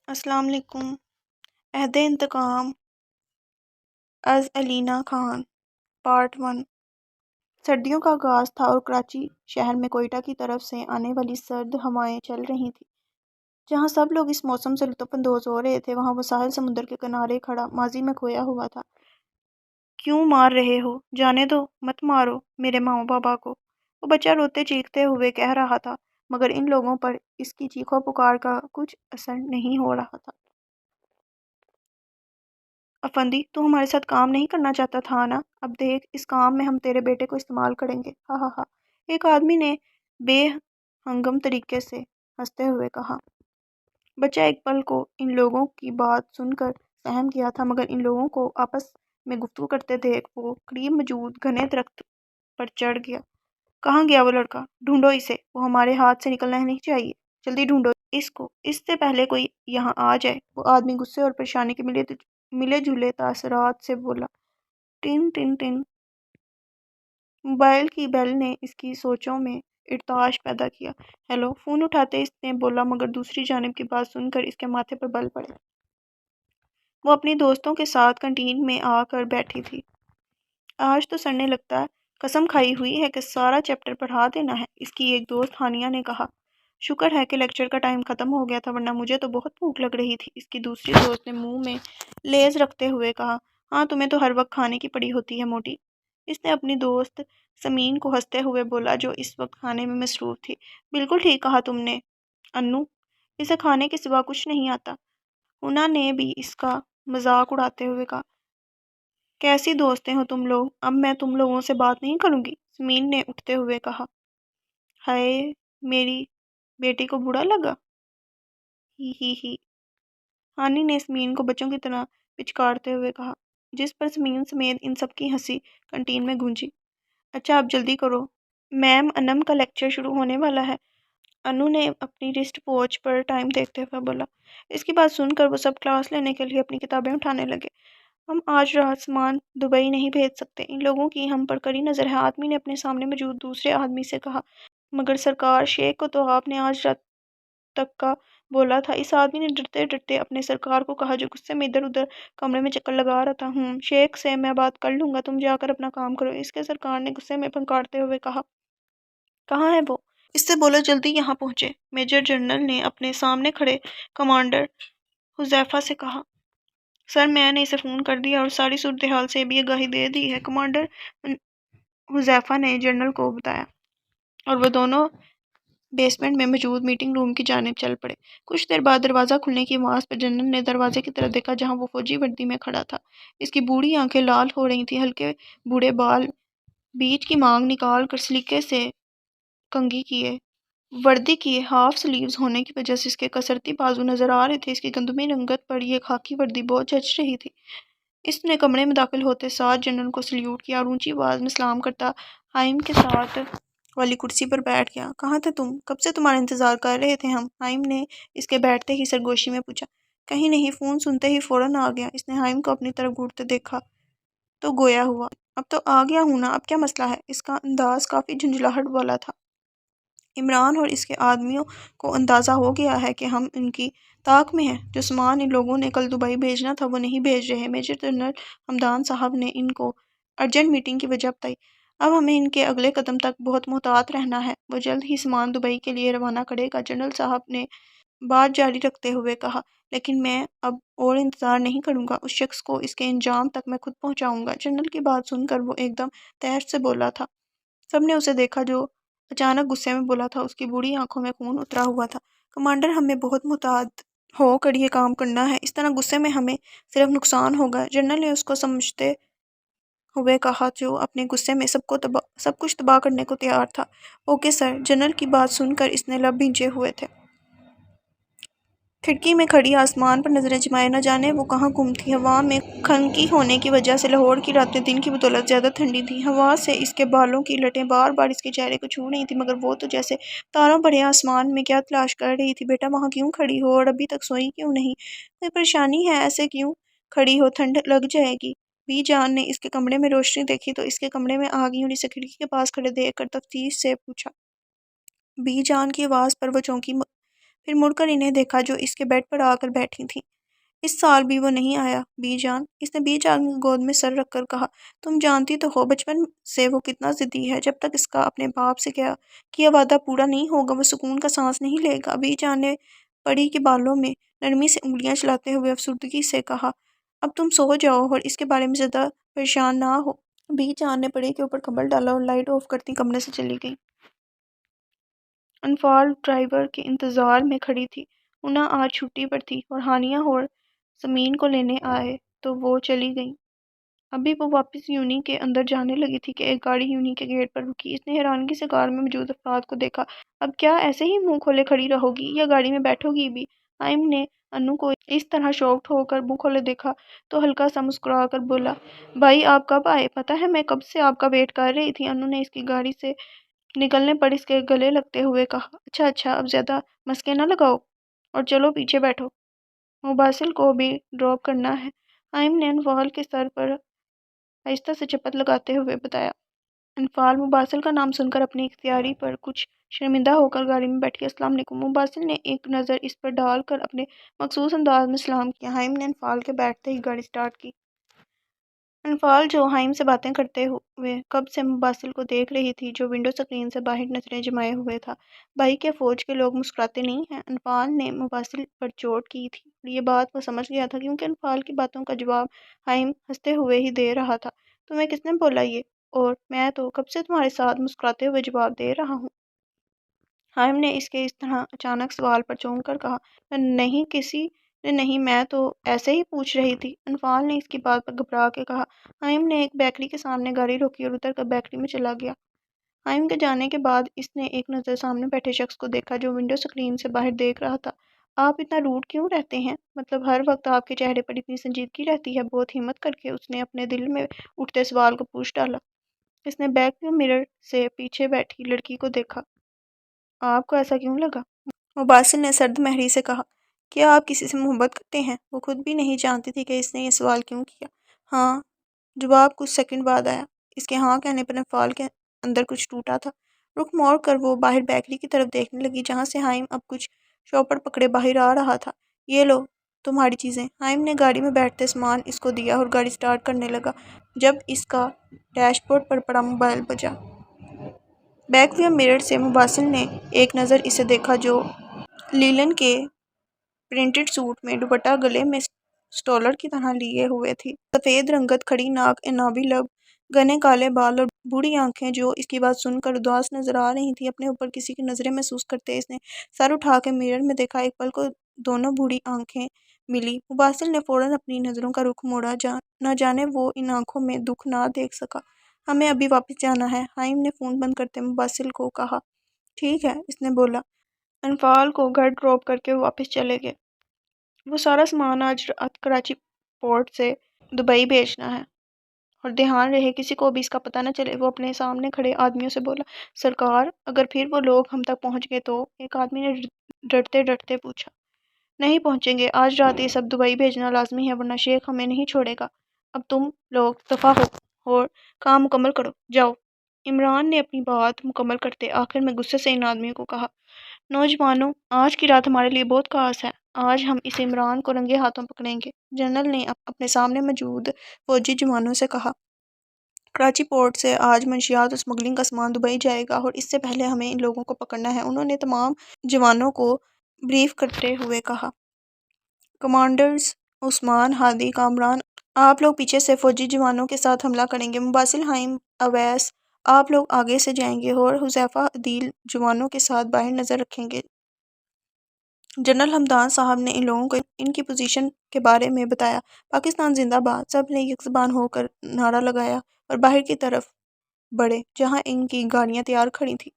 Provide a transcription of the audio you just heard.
السلام علیکم۔ عہد انتقام از علینا خان پارٹ 1۔ سردیوں کا آغاز تھا اور کراچی شہر میں کوئٹہ کی طرف سے آنے والی سرد ہوائیں چل رہی تھیں۔ جہاں سب لوگ اس موسم سے لطف اندوز ہو رہے تھے وہاں وہ ساحل سمندر کے کنارے کھڑا ماضی میں کھویا ہوا تھا۔ کیوں مار رہے ہو؟ جانے دو، مت مارو میرے ماں بابا کو، وہ بچہ روتے چیختے ہوئے کہہ رہا تھا، مگر ان لوگوں پر اس کی چیخو پکار کا کچھ اثر نہیں ہو رہا تھا۔ افندی، تو ہمارے ساتھ کام نہیں کرنا چاہتا تھا نا؟ اب دیکھ، اس کام میں ہم تیرے بیٹے کو استعمال کریں گے، ہا ہا ہا، ایک آدمی نے بے ہنگم طریقے سے ہنستے ہوئے کہا۔ بچہ ایک پل کو ان لوگوں کی بات سن کر سہم گیا تھا، مگر ان لوگوں کو آپس میں گفتگو کرتے دیکھ وہ قریب موجود گھنے درخت پر چڑھ گیا۔ کہاں گیا وہ لڑکا؟ ڈھونڈو اسے، وہ ہمارے ہاتھ سے نکلنا نہیں چاہیے، جلدی ڈھونڈو اس کو، اس سے پہلے کوئی یہاں آ جائے۔ وہ آدمی غصے اور پریشانی کے ملے جلے تاثرات سے بولا۔ ٹن ٹن ٹن، موبائل کی بیل نے اس کی سوچوں میں ارتعاش پیدا کیا۔ ہیلو، فون اٹھاتے اس نے بولا، مگر دوسری جانب کی بات سن کر اس کے ماتھے پر بل پڑے۔ وہ اپنی دوستوں کے ساتھ کنٹین میں آ کر بیٹھی تھی۔ آج تو سر نے لگتا ہے قسم کھائی ہوئی ہے کہ سارا چیپٹر پڑھا دینا ہے، اس کی ایک دوست ہانیہ نے کہا۔ شکر ہے کہ لیکچر کا ٹائم ختم ہو گیا تھا، ورنہ مجھے تو بہت بھوک لگ رہی تھی، اس کی دوسری دوست نے منہ میں لیز رکھتے ہوئے کہا۔ ہاں، تمہیں تو ہر وقت کھانے کی پڑی ہوتی ہے موٹی، اس نے اپنی دوست سمین کو ہنستے ہوئے بولا جو اس وقت کھانے میں مصروف تھی۔ بالکل ٹھیک کہا تم نے انو، اسے کھانے کے سوا کچھ نہیں آتا، ہنا نے بھی اس کا مذاق اڑاتے ہوئے کہا۔ کیسی دوستیں ہو تم لوگ، اب میں تم لوگوں سے بات نہیں کروں گی، سمین نے اٹھتے ہوئے کہا۔ ہائے، میری بیٹی کو برا لگا؟ ہی ہی ہی، ہانی نے سمین کو بچوں کی طرح پچکارتے ہوئے کہا، جس پر سمین سمیت ان سب کی ہنسی کنٹین میں گونجی۔ اچھا اب جلدی کرو، میم انم کا لیکچر شروع ہونے والا ہے، انو نے اپنی رسٹ واچ پر ٹائم دیکھتے ہوئے بولا۔ اس کی بات سن کر وہ سب کلاس لینے کے لیے اپنی کتابیں اٹھانے لگے۔ ہم آج رات سامان دبئی نہیں بھیج سکتے، ان لوگوں کی ہم پر کڑی نظر ہے، آدمی نے اپنے سامنے موجود دوسرے آدمی سے کہا۔ مگر سرکار، شیخ کو تو آپ نے آج رات تک کا بولا تھا، اس آدمی نے ڈرتے ڈرتے اپنے سرکار کو کہا جو غصے میں ادھر ادھر کمرے میں چکر لگا رہا تھا۔ شیخ سے میں بات کر لوں گا، تم جا کر اپنا کام کرو، اس کے سرکار نے غصے میں پھنکارتے ہوئے کہا۔ کہاں ہے وہ؟ اس سے بولو جلدی یہاں پہنچے، میجر جنرل نے اپنے سامنے کھڑے کمانڈر حذیفہ سے کہا۔ سر، میں نے اسے فون کر دیا اور ساری صورتحال سے بھی آگاہی دے دی ہے، کمانڈر حذیفہ نے جنرل کو بتایا، اور وہ دونوں بیسمنٹ میں موجود میٹنگ روم کی جانب چل پڑے۔ کچھ دیر بعد دروازہ کھلنے کی آواز پر جنرل نے دروازے کی طرف دیکھا جہاں وہ فوجی وردی میں کھڑا تھا۔ اس کی بوڑھی آنکھیں لال ہو رہی تھیں، ہلکے بوڑھے بال بیچ کی مانگ نکال کر سلیقے سے کنگھی کیے، وردی کی ہاف سلیوز ہونے کی وجہ سے اس کے کسرتی بازو نظر آ رہے تھے، اس کی گندمی رنگت پر یہ خاکی وردی بہت جچ رہی تھی۔ اس نے کمرے میں داخل ہوتے ساتھ جنرل کو سلیوٹ کیا اور اونچی آواز میں سلام کرتا ہائم کے ساتھ والی کرسی پر بیٹھ گیا۔ کہاں تھے تم؟ کب سے تمہارا انتظار کر رہے تھے ہم، ہائم نے اس کے بیٹھتے ہی سرگوشی میں پوچھا۔ کہیں نہیں، فون سنتے ہی فوراً آ گیا، اس نے ہائم کو اپنی طرف گھورتے دیکھا تو گویا ہوا۔ اب تو آ گیا ہوں نا، اب کیا مسئلہ ہے؟ اس کا انداز کافی جھنجھلاہٹ والا تھا۔ عمران اور اس کے آدمیوں کو اندازہ ہو گیا ہے کہ ہم ان کی طاق میں ہیں، جو سامان ان لوگوں نے کل دبئی بھیجنا تھا وہ نہیں بھیج رہے۔ میجر جنرل حمدان صاحب نے ان کو ارجنٹ میٹنگ کی وجہ بتائی۔ اب ہمیں ان کے اگلے قدم تک بہت محتاط رہنا ہے، وہ جلد ہی سامان دبئی کے لیے روانہ کرے گا، جنرل صاحب نے بات جاری رکھتے ہوئے کہا۔ لیکن میں اب اور انتظار نہیں کروں گا، اس شخص کو اس کے انجام تک میں خود پہنچاؤں گا۔ جنرل کی بات سن کر وہ ایک دم تحش سے بولا تھا۔ سب نے اسے دیکھا جو اچانک غصے میں بولا تھا، اس کی بوڑھی آنکھوں میں خون اترا ہوا تھا۔ کمانڈر، ہمیں بہت محتاط ہو کر یہ کام کرنا ہے، اس طرح غصے میں ہمیں صرف نقصان ہوگا، جنرل نے اس کو سمجھتے ہوئے کہا جو اپنے غصے میں سب کچھ تباہ کرنے کو تیار تھا۔ اوکے سر، جنرل کی بات سن کر اس نے لب بھینچے ہوئے تھے۔ کھڑکی میں کھڑی آسمان پر نظریں جمائے، نہ جانے وہ کہاں گم تھی۔ ہوا میں خنکی ہونے کی وجہ سے لاہور کی راتیں دن کی بدولت زیادہ ٹھنڈی تھیں۔ ہوا سے اس کے بالوں کی لٹیں بار بار اس کے چہرے کو چھو رہی تھیں، مگر وہ تو جیسے تاروں بھرے آسمان میں کیا تلاش کر رہی تھی۔ بیٹا، وہاں کیوں کھڑی ہو اور ابھی تک سوئی کیوں نہیں؟ کوئی پریشانی ہے؟ ایسے کیوں کھڑی ہو، ٹھنڈ لگ جائے گی۔ بی جان نے اس کے کمرے میں روشنی دیکھی تو اس کے کمرے میں آ گئی اور اسے کھڑکی کے پاس کھڑے دیکھ کر تفتیش سے پوچھا۔ بی جان کی آواز پر وہ چونکی، پھر مڑ کر انہیں دیکھا جو اس کے بیڈ پر آ کر بیٹھی تھیں۔ اس سال بھی وہ نہیں آیا بی جان، اس نے بی جان کی گود میں سر رکھ کر کہا۔ تم جانتی تو ہو بچپن سے وہ کتنا ضدی ہے، جب تک اس کا اپنے باپ سے کیا وعدہ پورا نہیں ہوگا وہ سکون کا سانس نہیں لے گا۔ بی جان نے پڑی کے بالوں میں نرمی سے انگلیاں چلاتے ہوئے افسردگی سے کہا، اب تم سو جاؤ اور اس کے بارے میں زیادہ پریشان نہ ہو۔ بی جان نے پڑی کے اوپر کمبل ڈالا اور لائٹ آف کرتی کمرے سے چلی گئی۔ انفال ڈرائیور کے انتظار میں کھڑی تھی۔ انھا آج چھٹی پر تھی اور ہانیہ اور سمین کو لینے آئے تو وہ چلی گئیں۔ ابھی وہ واپس یونی کے اندر جانے لگی تھی کہ ایک گاڑی یونی کے گیٹ پر رکی۔ اس نے حیرانگی سے کار میں موجود افراد کو دیکھا۔ اب کیا ایسے ہی منہ کھولے کھڑی رہو گی یا گاڑی میں بیٹھو گی بھی؟ حائم نے انو کو اس طرح شاکڈ ہو کر منہ کھولے دیکھا تو ہلکا سا مسکرا کر بولا، بھائی آپ کب آئے؟ پتہ ہے میں کب سے آپ کا ویٹ کر رہی تھی۔ انو نے اس کی گاڑی سے نکلنے پر اس کے گلے لگتے ہوئے کہا، اچھا اب زیادہ مسکے نہ لگاؤ اور چلو پیچھے بیٹھو، مباسل کو بھی ڈراپ کرنا ہے۔ حائم نے انفال کے سر پر آہستہ سے چپت لگاتے ہوئے بتایا۔ انفال مباسل کا نام سن کر اپنی اختیاری پر کچھ شرمندہ ہو کر گاڑی میں بیٹھی۔ السلام علیکم۔ مباسل نے ایک نظر اس پر ڈال کر اپنے مخصوص انداز میں سلام کیا۔ حائم نے انفال کے بیٹھتے ہی گاڑی سٹارٹ کی۔ انفال جو حائم سے باتیں کرتے ہوئے کب سے مباسل کو دیکھ رہی تھی جو ونڈو سکرین سے باہر نظریں جمائے ہوئے تھا۔ بھائی کیا فوج کے لوگ مسکراتے نہیں ہیں؟ انفال نے مباسل پر چوٹ کی تھی اور یہ بات وہ سمجھ گیا تھا کیونکہ انفال کی باتوں کا جواب حائم ہنستے ہوئے ہی دے رہا تھا۔ تمہیں کس نے بولا یہ؟ اور میں تو کب سے تمہارے ساتھ مسکراتے ہوئے جواب دے رہا ہوں۔ حائم نے اس کے اس طرح اچانک سوال پر چونک کر کہا، نہیں کسی نے نہیں، میں تو ایسے ہی پوچھ رہی تھی۔ انفال نے اس کی بات پر گھبرا کے کہا۔ حائم نے ایک بیکری کے سامنے گاڑی روکی اور اتر کر بیکری میں چلا گیا۔ حائم کے جانے کے بعد اس نے ایک نظر سامنے بیٹھے شخص کو دیکھا جو ونڈو سکرین سے باہر دیکھ رہا تھا۔ آپ اتنا روڈ کیوں رہتے ہیں؟ مطلب ہر وقت آپ کے چہرے پر اتنی سنجیدگی رہتی ہے؟ بہت ہمت کر کے اس نے اپنے دل میں اٹھتے سوال کو پوچھ ڈالا۔ اس نے بیک ویو مرر سے پیچھے بیٹھی لڑکی کو دیکھا۔ آپ کو ایسا کیوں لگا؟ مباسل نے سرد مہری سے کہا، کیا آپ کسی سے محبت کرتے ہیں؟ وہ خود بھی نہیں جانتی تھی کہ اس نے یہ سوال کیوں کیا۔ ہاں، جواب کچھ سیکنڈ بعد آیا۔ اس کے ہاں کہنے پر انفال کے اندر کچھ ٹوٹا تھا۔ رخ موڑ کر وہ باہر بیکری کی طرف دیکھنے لگی جہاں سے حائم اب کچھ شاپر پکڑے باہر آ رہا تھا۔ یہ لو تمہاری چیزیں۔ حائم نے گاڑی میں بیٹھتے سامان اس کو دیا اور گاڑی سٹارٹ کرنے لگا جب اس کا ڈیش بورڈ پر پڑا موبائل بجا۔ بیک ویو مرر سے مباسل نے ایک نظر اسے دیکھا جو لیلن کے پرنٹڈ سوٹ میں دوپٹہ گلے میں سٹولر کی طرح لیے ہوئے تھی۔ سفید رنگت، کھڑی ناک، عنابی لب، گھنے کالے بال اور بوڑھی آنکھیں جو اس کی بات سن کر اداس نظر آ رہی تھیں۔ اپنے اوپر کسی کی نظریں محسوس کرتے اس نے سر اٹھا کے مرر میں دیکھا۔ ایک پل کو دونوں بوڑھی آنکھیں ملی۔ مباسل نے فوراً اپنی نظروں کا رخ موڑا، نہ جانے وہ ان آنکھوں میں دکھ نہ دیکھ سکا۔ ہمیں ابھی واپس جانا ہے، حائم نے فون بند کرتے مباسل کو کہا۔ ٹھیک ہے، اس نے بولا۔ انفال کو گھر ڈراپ کر کے وہ واپس چلے گئے۔ وہ سارا سامان آج رات کراچی پورٹ سے دبئی بھیجنا ہے اور دھیان رہے کسی کو بھی اس کا پتہ نہ چلے۔ وہ اپنے سامنے کھڑے آدمیوں سے بولا، سرکار اگر پھر وہ لوگ ہم تک پہنچ گئے تو؟ ایک آدمی نے ڈرتے ڈرتے پوچھا۔ نہیں پہنچیں گے، آج رات یہ سب دبئی بھیجنا لازمی ہے ورنہ شیخ ہمیں نہیں چھوڑے گا۔ اب تم لوگ دفعہ ہو اور کام مکمل کرو، جاؤ۔ عمران نے اپنی بات مکمل کرتے آخر میں غصے سے ان آدمیوں کو کہا، نوجوانوں آج کی رات ہمارے لیے بہت خاص ہے، آج ہم اس عمران کو رنگے ہاتھوں پکڑیں گے۔ جنرل نے اپنے سامنے موجود فوجی جوانوں سے کہا، کراچی پورٹ سے آج منشیات اور سمگلنگ کا سامان دبئی جائے گا اور اس سے پہلے ہمیں ان لوگوں کو پکڑنا ہے۔ انہوں نے تمام جوانوں کو بریف کرتے ہوئے کہا، کمانڈرز عثمان، ہادی، کامران، آپ لوگ پیچھے سے فوجی جوانوں کے ساتھ حملہ کریں گے۔ مباسل، حائم، اویس، آپ لوگ آگے سے جائیں گے اور حذیفہ، عدیل جوانوں کے ساتھ باہر نظر رکھیں گے۔ جنرل حمدان صاحب نے ان لوگوں کو ان کی پوزیشن کے بارے میں بتایا۔ پاکستان زندہ باد! سب نے یک زبان ہو کر نعرہ لگایا اور باہر کی طرف بڑھے جہاں ان کی گاڑیاں تیار کھڑی تھیں۔